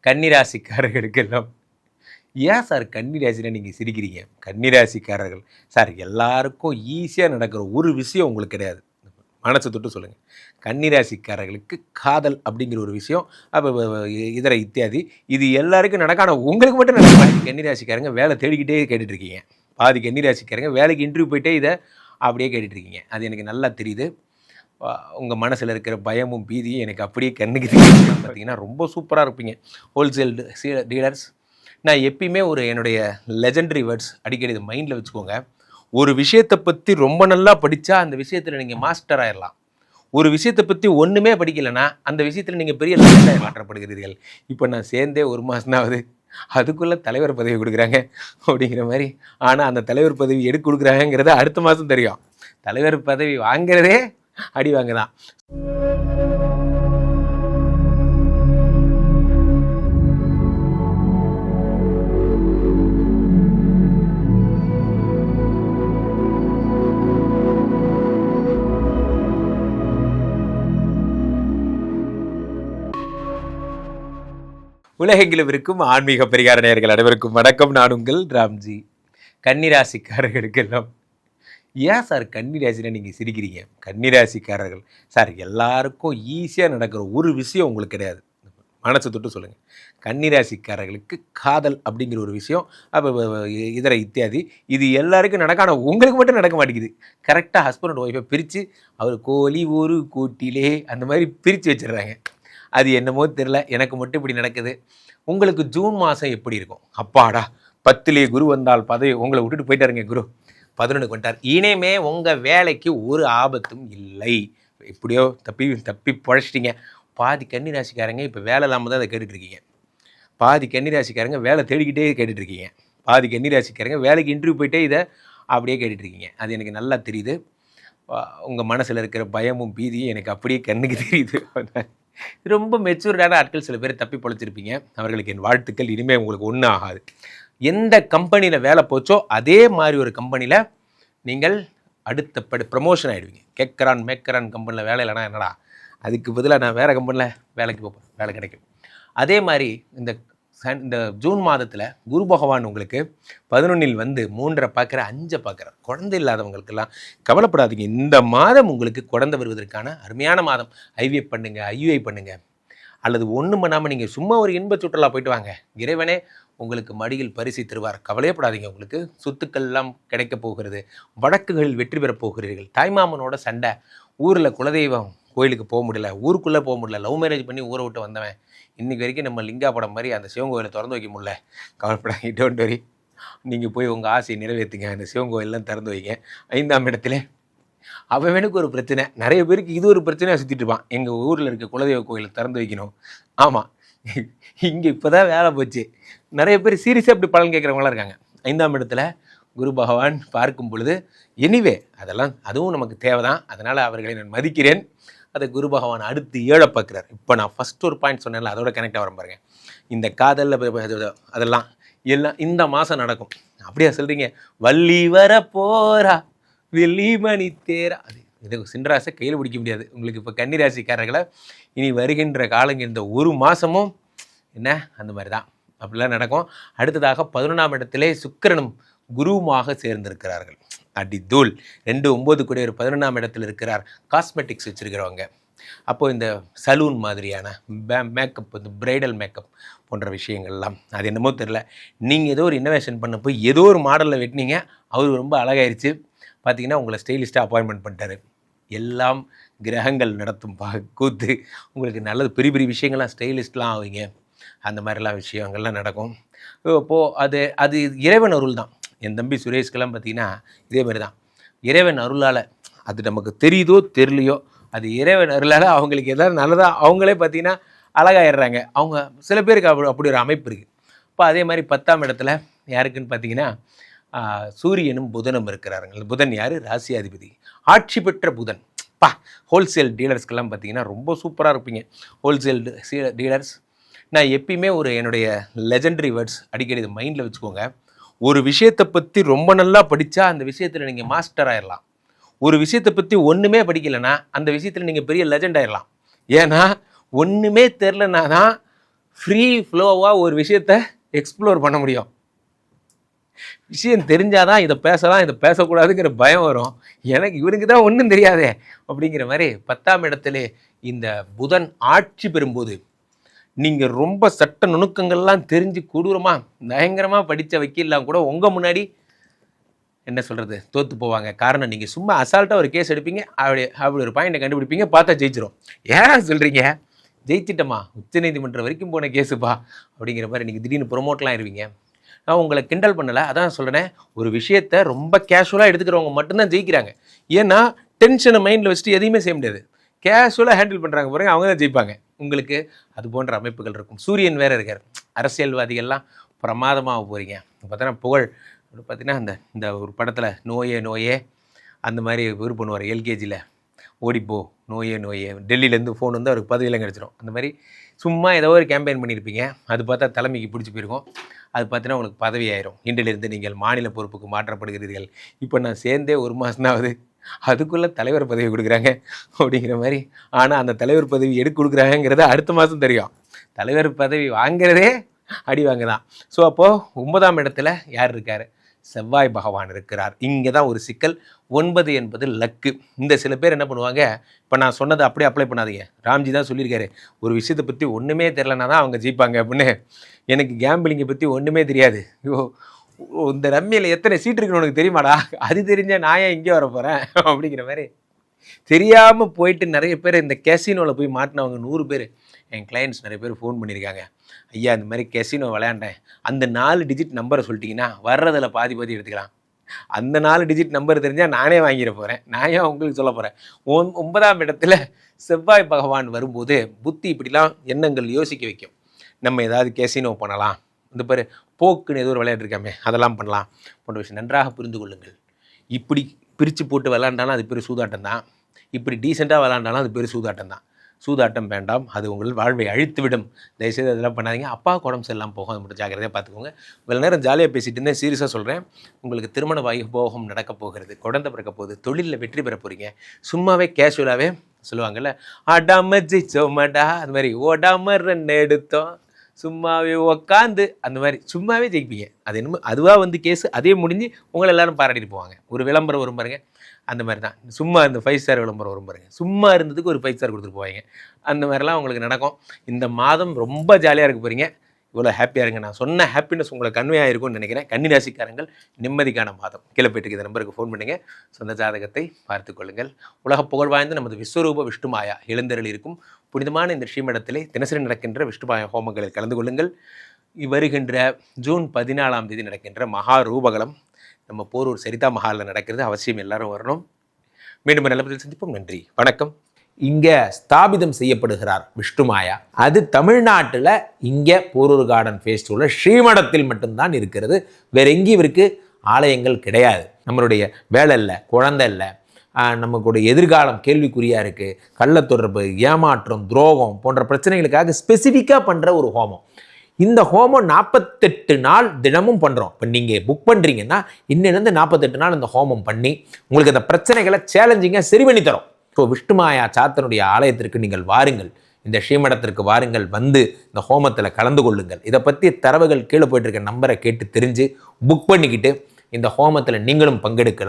கன்னிராசிக்காரர்களுக்கெல்லாம் ஏன் சார் கன்னிராசினா நீங்கள் சிரிக்கிறீங்க? கன்னிராசிக்காரர்கள் சார் எல்லாருக்கும் ஈஸியாக நடக்கிற ஒரு விஷயம் உங்களுக்கு கிடையாது. மனசை தொட்டு சொல்லுங்கள். கன்னிராசிக்காரர்களுக்கு காதல் அப்படிங்கிற ஒரு விஷயம், அப்போ இதர இத்தியாதி இது எல்லாருக்கும் நடக்க, ஆனால் உங்களுக்கு மட்டும் நடக்க மாட்டேங்குது. கன்னிராசிக்காரங்க வேலை தேடிக்கிட்டே கேட்டுட்ருக்கீங்க. பாதி கன்னிராசிக்காரங்க வேலைக்கு இன்டர்வியூ போயிட்டே இதை அப்படியே கேட்டுட்ருக்கீங்க. அது எனக்கு நல்லா தெரியுது. உங்கள் மனசில் இருக்கிற பயமும் பீதியும் எனக்கு அப்படியே கண்ணுக்கு தெரியும். பார்த்தீங்கன்னா ரொம்ப சூப்பராக இருப்பீங்க. Wholesale dealers. நான் எப்பயுமே என்னுடைய லெஜெண்டரி வேர்ட்ஸ் அடிக்கடி இது மைண்டில் வச்சுக்கோங்க. ஒரு விஷயத்தை பற்றி ரொம்ப நல்லா படித்தா அந்த விஷயத்தில் நீங்கள் மாஸ்டர் ஆயிடலாம். ஒரு விஷயத்தை பற்றி ஒன்றுமே படிக்கலைன்னா அந்த விஷயத்தில் நீங்கள் பெரிய லெஜெண்டாக மாற்றப்படுகிறீர்கள். இப்போ நான் சேர்ந்தே 1 மாதம் தான் ஆகுது, அதுக்குள்ளே தலைவர் பதவி கொடுக்குறாங்க அப்படிங்கிற மாதிரி. ஆனால் அந்த தலைவர் பதவி எடுக்க கொடுக்குறாங்கிறத அடுத்த மாதம் தெரியும். தலைவர் பதவி வாங்கிறதே அடி வாங்க தான். உலகெங்கிலும் இருக்கும் ஆன்மீக பரிகார நேயர்கள் அனைவருக்கும் வணக்கம். நான் உங்கள் ராம்ஜி. கன்னிராசிக்காரர்களுக்கெல்லாம் ஏன் சார் கன்னிராசினா நீங்கள் சிரிக்கிறீங்க? கன்னிராசிக்காரர்கள் சார் எல்லாருக்கும் ஈஸியாக நடக்கிற ஒரு விஷயம் உங்களுக்கு கிடையாது. மனசை தொட்டு சொல்லுங்கள். கன்னிராசிக்காரர்களுக்கு காதல் அப்படிங்கிற ஒரு விஷயம், அப்போ இதர இத்தியாதி இது எல்லாருக்கும் நடக்க, ஆனால் உங்களுக்கு மட்டும் நடக்க மாட்டேங்குது. கரெக்டாக ஹஸ்பண்ட் அண்ட் ஒய்ஃபை பிரித்து அவர் கோழி ஒரு கூட்டிலே அந்த மாதிரி பிரித்து வச்சிடுறாங்க. அது என்னமோ தெரில, எனக்கு மட்டும் இப்படி நடக்குது. உங்களுக்கு ஜூன் மாதம் எப்படி இருக்கும்? அப்பாடா 10லே குரு வந்தால் பதவி உங்களை விட்டுட்டு போயிட்டாருங்க. குரு 11க்கு வந்துட்டார். இனிமே உங்கள் வேலைக்கு ஒரு ஆபத்தும் இல்லை. எப்படியோ தப்பி பழச்சிட்டிங்க. பாதி கன்னிராசிக்காரங்க இப்போ வேலை இல்லாமல் தான் அதை கேட்டுட்ருக்கீங்க. பாதி கன்னிராசிக்காரங்க வேலை தேடிக்கிட்டே கேட்டுட்ருக்கீங்க. பாதி கன்னிராசிக்காரங்க வேலைக்கு இன்டர்வியூ போயிட்டே இதை அப்படியே கேட்டுட்ருக்கீங்க. அது எனக்கு நல்லா தெரியுது. உங்கள் மனசில் இருக்கிற பயமும் பீதியும் எனக்கு அப்படியே கண்ணுக்கு தெரியுது. ரொம்ப மெச்சூர்டான ஆட்கள் சில பேர் தப்பி பொழைச்சிருப்பீங்க. அவர்களுக்கு என் வாழ்த்துக்கள். இனிமேல் உங்களுக்கு ஒன்றும் ஆகாது. எந்த கம்பெனியில் வேலை போச்சோ அதே மாதிரி ஒரு கம்பெனியில் நீங்கள் அடுத்த ப்ரமோஷன் ஆகிடுவீங்க. கேட்குறான் மேக்கரான் கம்பெனியில் வேலை இல்லைனா என்னடா, அதுக்கு பதிலாக நான் வேறு கம்பெனியில் வேலைக்கு போப்பேன், வேலை கிடைக்கும். அதே மாதிரி இந்த ஜூன் மாதத்தில் குரு பகவான் உங்களுக்கு 11ல் வந்து 3 பார்க்குற 5 பார்க்குறார். குழந்தை இல்லாதவங்களுக்கெல்லாம் கவலைப்படாதீங்க. இந்த மாதம் உங்களுக்கு குழந்தை வருவதற்கான அருமையான மாதம். ஐவிஎஃப் பண்ணுங்கள், ஐயுஐ பண்ணுங்கள், அல்லது ஒன்றும் பண்ணாமல் நீங்கள் சும்மா ஒரு இன்ப சுற்றுலா போயிட்டு வாங்க. இறைவனே உங்களுக்கு மடியில் பரிசு தருவார். கவலையப்படாதீங்க. உங்களுக்கு சொத்துக்கள் எல்லாம் கிடைக்க போகிறது. வழக்குகளில் வெற்றி பெறப் போகிறீர்கள். தாய்மாமனோட சண்டை, ஊரில் குலதெய்வம் கோயிலுக்கு போக முடியல, ஊருக்குள்ளே போக முடியல, லவ் மேரேஜ் பண்ணி ஊரை விட்டு வந்தவன் இன்றைக்கி வரைக்கும் நம்ம லிங்கா படம் மாதிரி அந்த சிவன் கோயிலை திறந்து வைக்க முடியல. கவலைப்படாதீங்க, டோன்ட் வரி. நீங்கள் போய் உங்கள் ஆசையை நிறைவேற்றுங்க. அந்த சிவன் கோயிலெலாம் திறந்து வைங்க. 5ஆம் இடத்துல அவனுக்கு ஒரு பிரச்சனை. நிறைய பேருக்கு இது ஒரு பிரச்சனையாக சுற்றிட்டு இருப்பான். எங்கள் ஊரில் இருக்க குலதெய்வ கோயிலை திறந்து வைக்கணும். ஆமாம், இங்கே இப்போ தான் வேலை போச்சு. நிறைய பேர் சீரியஸாக இப்படி பலன் கேட்குறவங்களாம் இருக்காங்க. 5ஆம் இடத்துல குரு பகவான் பார்க்கும் பொழுது எனிவே அதுவும் நமக்கு தேவை தான். அதனால் அவர்களை நான் மதிக்கிறேன். அதை குரு பகவான் அடுத்து 7 பார்க்குறார். இப்போ நான் ஃபஸ்ட் ஒரு பாயிண்ட் சொன்னேன்ல, அதோட கனெக்டாக வர பாருங்க. இந்த காதலில் அதெல்லாம் எல்லாம் இந்த மாதம் நடக்கும். அப்படியா சொல்கிறீங்க? வள்ளி வர போரா வெள்ளிமணி தேரா, அது இது சின்ராசை கையில் பிடிக்க முடியாது உங்களுக்கு. இப்போ கன்னிராசிக்காரர்களை இனி வருகின்ற காலங்க இந்த ஒரு மாதமும் என்ன அந்த மாதிரி தான் அப்படிலாம் நடக்கும். அடுத்ததாக 11ஆம் இடத்திலே சுக்கிரனும் குருவுமாக சேர்ந்திருக்கிறார்கள். அடித்தூள் 2 9 கூட ஒரு 11ஆம் இடத்தில் இருக்கிறார். காஸ்மெட்டிக்ஸ் வச்சுருக்கிறவங்க, அப்போது இந்த சலூன் மாதிரியான மேக்கப், இந்த பிரைடல் மேக்கப் போன்ற விஷயங்கள்லாம் அது என்னமோ தெரில. நீங்கள் ஏதோ ஒரு இன்னோவேஷன் பண்ண போய் ஏதோ ஒரு மாடலில் வெட்டினீங்க, அவர் ரொம்ப அழகாயிருச்சு. பார்த்தீங்கன்னா உங்களை ஸ்டைலிஸ்ட்டாக அப்பாயின்மெண்ட் பண்ணிட்டாரு. எல்லாம் கிரகங்கள் நடத்தும் கூத்து. உங்களுக்கு நல்லது, பெரிய பெரிய விஷயங்கள்லாம் ஸ்டைலிஸ்ட்லாம் ஆவீங்க. அந்த மாதிரிலாம் விஷயங்கள்லாம் நடக்கும். இப்போது அது இறைவன் அருள் தான். என் தம்பி சுரேஷ்கெல்லாம் பார்த்திங்கன்னா இதே மாதிரி தான். இறைவன் அருளால், அது நமக்கு தெரியுதோ தெரியலையோ, அது இறைவன் அருளால் அவங்களுக்கு எதாவது நல்லதாக அவங்களே பார்த்திங்கன்னா அழகாயிடுறாங்க. அவங்க சில பேருக்கு அப்படி ஒரு அமைப்பு இருக்குது. இப்போ அதே மாதிரி 10ஆம் இடத்துல யாருக்குன்னு பார்த்தீங்கன்னா சூரியனும் புதனும் இருக்கிறாருங்க. புதன் யார்? ராசியாதிபதி. ஆட்சி பெற்ற புதன். ஹோல்சேல் டீலர்ஸ்க்கெல்லாம் பார்த்தீங்கன்னா ரொம்ப சூப்பராக இருப்பீங்க. Wholesale dealers. நான் எப்பயுமே என்னுடைய லெஜெண்டரி வேர்ட்ஸ் அடிக்கடி இது மைண்டில் வச்சுக்கோங்க. ஒரு விஷயத்தை பற்றி ரொம்ப நல்லா படித்தா அந்த விஷயத்தில் நீங்கள் மாஸ்டர் ஆயிடலாம். ஒரு விஷயத்தை பற்றி ஒன்றுமே படிக்கலைன்னா அந்த விஷயத்தில் நீங்கள் பெரிய லெஜெண்ட் ஆயிடலாம். ஏன்னா ஒன்றுமே தெரிலனா தான் ஃப்ரீ ஃப்ளோவாக ஒரு விஷயத்த எக்ஸ்ப்ளோர் பண்ண முடியும். விஷயம் தெரிஞ்சாதான் இதை பேசலாம், இதை பேசக்கூடாதுங்கிற பயம் வரும். எனக்கு இவனுக்கு தான் ஒன்றும் தெரியாதே அப்படிங்கிற மாதிரி 10ஆம் இடத்துல இந்த புதன் ஆட்சி பெறும்போது நீங்கள் ரொம்ப சட்ட நுணுக்கங்கள்லாம் தெரிஞ்சு கொடூரமாக பயங்கரமாக படித்த வக்கீல்லாம் கூட உங்கள் முன்னாடி என்ன சொல்கிறது தோற்று போவாங்க. காரணம் நீங்கள் சும்மா அசால்ட்டாக ஒரு கேஸ் எடுப்பீங்க, அப்படி ஒரு பாயிண்டை கண்டுபிடிப்பீங்க, பார்த்தா ஜெயிச்சிரும். ஏன் சொல்கிறீங்க, ஜெயிச்சிட்டமா, உச்சநீதிமன்றம் வரைக்கும் போன கேஸுப்பா அப்படிங்கிற மாதிரி நீங்கள் திடீர்னு ப்ரொமோட்லாம் இருவீங்க. நான் உங்களை கிண்டல் பண்ணலை, அதான் சொல்கிறேன். ஒரு விஷயத்தை ரொம்ப கேஷுவலாக எடுத்துக்கிறவங்க மட்டும்தான் ஜெயிக்கிறாங்க. ஏன்னா டென்ஷனை மைண்டில் வச்சுட்டு எதையுமே செய்ய முடியாது. கேஷுவலாக ஹேண்டில் பண்ணுறாங்க பாருங்க, அவங்க தான் ஜெயிப்பாங்க. உங்களுக்கு அது போன்ற அமைப்புகள் இருக்கும். சூரியன் வேறு இருக்கார். அரசியல்வாதிகள்லாம் பிரமாதமாக போகிறீங்க. பார்த்தோன்னா புகழ் பார்த்தீங்கன்னா இந்த ஒரு படத்தில் நோயே அந்த மாதிரி இது பண்ணுவார். எல்கேஜியில் ஓடிப்போ நோயே டெல்லியிலேருந்து ஃபோன் வந்து அவருக்கு பதவியெல்லாம் கிடச்சிடும். அந்த மாதிரி சும்மா ஏதோ ஒரு கேம்பெயின் பண்ணியிருப்பீங்க. அது பார்த்தா தலைமைக்கு பிடிச்சி போயிருக்கும். அது பார்த்தீங்கன்னா உங்களுக்கு பதவி ஆயிரும். இன்றிலிருந்து நீங்கள் மாநில பொறுப்புக்கு மாற்றப்படுகிறீர்கள். இப்போ நான் சேர்ந்தே 1 மாதம் தான் ஆகுது, அதுக்குள்ளே தலைவர் பதவி கொடுக்குறாங்க அப்படிங்கிற மாதிரி. ஆனால் அந்த தலைவர் பதவி எடுக்க கொடுக்குறாங்கிறத அடுத்த மாதம் தெரியும். தலைவர் பதவி வாங்கிறதே அடி வாங்க தான். ஸோ அப்போது 9ஆம் இடத்துல யார் இருக்கார்? செவ்வாய் பகவான் இருக்கிறார். இங்கே தான் ஒரு சிக்கல். 9 என்பது லக்கு. இந்த சில பேர் என்ன பண்ணுவாங்க, இப்போ நான் சொன்னதை அப்படியே அப்ளை பண்ணாதீங்க. ராம்ஜி தான் சொல்லியிருக்காரு, ஒரு விஷயத்தை பற்றி ஒன்றுமே தெரிலனா தான் அவங்க ஜெயிப்பாங்க அப்படின்னு. எனக்கு கேம்பிளிங்கை பற்றி ஒன்றுமே தெரியாது. இந்த ரம்மியில் எத்தனை சீட் இருக்குன்னு உனக்கு தெரியுமாடா, அது தெரிஞ்சால் நான் ஏன் இங்கே வர போகிறேன் அப்படிங்கிற மாதிரி தெரியாமல் போயிட்டு நிறைய பேர் இந்த கேசினோவில் போய் மாட்டினவங்க 100 பேர். என் கிளைண்ட்ஸ் நிறைய பேர் ஃபோன் பண்ணியிருக்காங்க, ஐயா இந்த மாதிரி கேசினோ விளையாண்டேன், அந்த 4 டிஜிட் நம்பரை சொல்லிட்டிங்கன்னா வர்றதில் பாதி எடுத்துக்கலாம். அந்த 4 டிஜிட் நம்பர் தெரிஞ்சால் நானே வாங்கிட போகிறேன், நான் ஏன் உங்களுக்கு சொல்ல போகிறேன். 9ஆம் இடத்துல செவ்வாய் பகவான் வரும்போது புத்தி இப்படிலாம் எண்ணங்கள் யோசிக்க வைக்கும். நம்ம ஏதாவது கேசினோ பண்ணலாம், இந்த பேர் போக்குன்னு ஏதோ ஒரு விளையாட்டு இருக்காமே அதெல்லாம் பண்ணலாம் போன்ற விஷயம் நன்றாக புரிந்து கொள்ளுங்கள். இப்படி பிரித்து போட்டு விளாண்டாலும் அது பேர் சூதாட்டம் தான். இப்படி டீசெண்டாக விளாண்டாலும் அது பேர் சூதாட்டம் தான். சூதாட்டம் வேண்டாம், அது உங்கள் வாழ்வை அழித்துவிடும். தயவுசெய்து அதெல்லாம் பண்ணாதீங்க. அப்பா உடம்பு சரியில்லாமல் போகும், அது மட்டும் ஜாக்கிரதையாக பார்த்துக்கோங்க. இவ்வளோ நேரம் ஜாலியாக பேசிட்டு இருந்தேன், சீரியஸாக சொல்கிறேன். உங்களுக்கு திருமண வைபோகம் நடக்க போகிறது, குழந்தை பிறக்க போகுது, தொழிலில் வெற்றி பெற போகிறீங்க. சும்மாவே கேஷுவலாகவே சொல்லுவாங்கள்ல, ஆடாம ஜெயிச்சோமாடா, அது மாதிரி ஓடாம ரன் எடுத்தோம், சும்மாவே உக்காந்து, அந்த மாதிரி சும்மாவே ஜெயிப்பீங்க. அது என்னமோ அதுவாக வந்து கேஸு அதே முடிஞ்சு உங்களை எல்லோரும் பாராட்டிட்டு போவாங்க. ஒரு விளம்பரம் வரும் பாருங்க, அந்த மாதிரி தான். சும்மா இந்த 5 ஸ்டார் விளம்பரம் வரும் பாருங்க, சும்மா இருந்ததுக்கு ஒரு 5 ஸ்டார் கொடுத்துட்டு போவாங்க. அந்த மாதிரிலாம் உங்களுக்கு நடக்கும். இந்த மாதம் ரொம்ப ஜாலியாக இருக்க போகிறீங்க. இவ்வளோ ஹாப்பியாக இருங்க. நான் சொன்ன ஹாப்பினஸ் உங்களுக்கு கன்வையாக இருக்கும்னு நினைக்கிறேன். கன்னிராசிக்காரங்கள் நிம்மதிக்கான மாதம். கீழே போயிட்டு இந்த நம்பருக்கு ஃபோன் பண்ணுங்கள், சொந்த ஜாதகத்தை பார்த்து கொள்ளுங்கள். உலக புகழ் வாய்ந்த நமது விஸ்வரூப விஷ்ணுமாயா எழுந்தருள் இருக்கும் புனிதமான இந்த ஸ்ரீமடத்திலே தினசரி நடக்கின்ற விஷ்ணுமாயா ஹோமங்களில் கலந்து கொள்ளுங்கள். வருகின்ற ஜூன் 14ஆம் தேதி நடக்கின்ற மகா ரூபகலம் நம்ம போரூர் சரிதா மஹாலில் நடக்கிறது. அவசியம் எல்லாரும் வரணும். மீண்டும் நல்ல பதில் சந்திப்போம். நன்றி, வணக்கம். இங்கே ஸ்தாபிதம் செய்யப்படுகிறார் விஷ்ணுமாயா. அது தமிழ்நாட்டில் இங்கே போரூர் கார்டன் ஃபெஸ்டிவலில் ஸ்ரீமடத்தில் மட்டும்தான் இருக்கிறது. வேற எங்கேயும் இவருக்கு ஆலயங்கள் கிடையாது. நம்மளுடைய வேலை இல்லை, குழந்தை இல்லை, நமக்குடைய எதிர்காலம் கேள்விக்குறியாக இருக்குது, கள்ளத்தொடர்பு, ஏமாற்றம், துரோகம் போன்ற பிரச்சனைகளுக்காக ஸ்பெசிஃபிக்காக பண்ணுற ஒரு ஹோமம். இந்த ஹோமம் 48 நாள் தினமும் பண்ணுறோம். இப்போ நீங்கள் புக் பண்ணுறீங்கன்னா இன்னிலேருந்து 48 நாள் இந்த ஹோமம் பண்ணி உங்களுக்கு அந்த பிரச்சனைகளை சேலஞ்சிங்காக சரி பண்ணி தரோம். ஸோ விஷ்ணுமாயா சாத்தனுடைய ஆலயத்திற்கு நீங்கள் வாருங்கள், இந்த ஸ்ரீமடத்திற்கு வாருங்கள், வந்து இந்த ஹோமத்தில் கலந்து கொள்ளுங்கள். இதை பற்றி தரவுகள் கீழே போயிட்டு இருக்க நம்பரை கேட்டு தெரிஞ்சு புக் பண்ணிக்கிட்டு இந்த ஹோமத்தில் நீங்களும் பங்கெடுக்கலாம்.